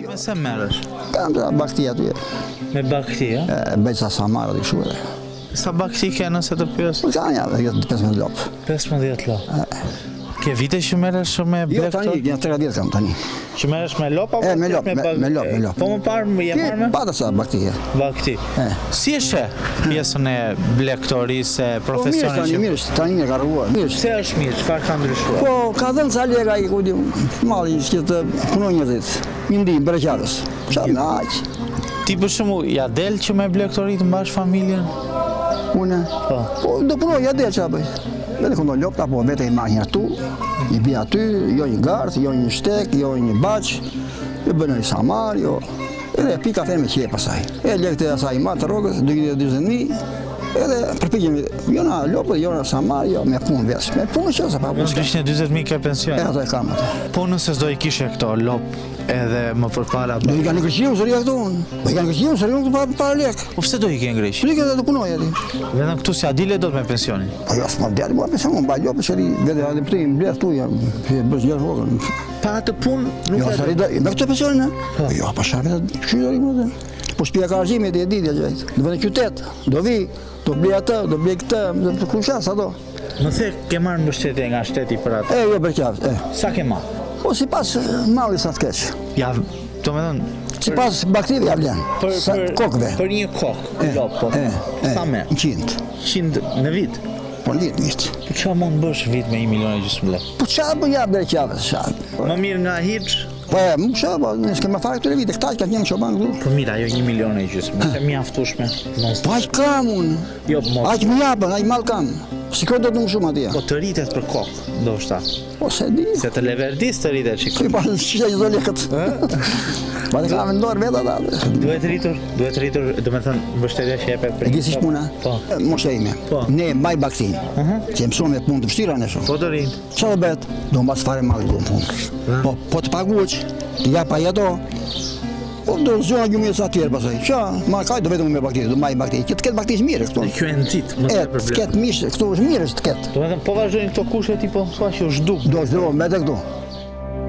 Me se merresh? Kam të bakti aty. Me bakti, a? Bëj sa samarë dhe kështu edhe. Sa bakti ke nëse të pyes? Ka një 15 lopë. 15 lopë. Ke vite që merresh me Jo, blek tani, një 3 vjetë kam tani. Që merresh me lopë apo? Me lopë, me lopë. Po më parë je marrë me? Pata sa bakti. Bakti. Si e sheh pjesën e blektorisë, profesionin që... Mirë, tani ka rruar. Pse është mirë, çfarë ka ndryshuar? Po, ka dhënë sa leka i ku di, malli që të punoj njerëzit. Një ndim breqarës. Çfarë na aq? Ti për shembull, ja del që me blektori të mbash familjen? Unë? Po, do punoj, ja del çfarë bëj. Vete këndo lopët, apo vete i marrë një tu, i bia aty, jo një gardë, jo një shtek, jo një baq, jo bënë një samar, jo... Edhe pi kafe me qje pasaj. E lekte asaj marë të rogës, 20.000, edhe përpigjemi, jo na lopët, jo na samar, jo me punë vesh. Me punë që ose pa punë. Në kishë një 20.000 ke pension? E ato e kam ato. Po nëse s'do i kishe këto lopë edhe më përpara... Do i kanë në kërqiu, sëri e këtu unë. Do i kanë kërqiu, sëri unë para lekë. Po pse do i ke në Greqë? Sëri këtë do punoj ati. Vetëm këtu si adile do të me pensionin? Po jo, s'ma vdeli, mua pension, unë baj lopë, sëri, vete adhe pëti, më bledh tu, bësh gjerë rogën. Pa atë punë nuk Jo, sëri, me këtë pensionin, e? Jo, pa shave të qyri më dhe. Po shpia ka argjimit e ditja gjajt. Do vënë qytet, do vi, do blej atë, do blej këtë, do kushas ato. Më the ke marrë mbështetje nga shteti për atë? Jo për qafë, Sa ke marrë? Po si pas malli sa të keq. Ja, do me thënë... Si pas baktive ja vlen, kokve. Për një kokë, lopë, po. Sa me? 100. 100 në vit? Po në vit. Po qa mund bësh vit me 1 milion e gjysmë lek? Po qa më ja bre qafë, qa? Më mirë nga hiç? Po më qa, po nëse kemë farë këtëre vite, këta që ka një qoban këtu. Po mira, jo 1 milion e gjysmë, se mjaftueshme. Po aq kam unë. Jo, mos. Aq më japën, aq mal kam. Sikoj do të më shumë atje. Po të rritet për kokë, ndoshta. Po se di. Se të leverdis të rritet që Si pas qisha që do lekët. Ma të kam vendor vetë ata. Duhet rritur, do me thënë, mbështetja që jepe për... E gjithë si puna? Po. Moshe ime. Ne mbaj baktin, që mësojmë me punë të vështira në shumë. Po të rinë. Qa do bet? Do mbas fare malli do në punë. Po të paguq, të japa i ato, po do zona gjumjet sa tjerë pasaj. Qa, ma kaj do vetëm me bakti, do mbaj bakti. Që të ketë baktis mire këtu. Kjo e nëzit, më të Të ketë mishë, këtu është mire që të ketë. Do me thënë, po vazhdojnë këto kushe ti po, s'ka që është duk. Do është me të këtu.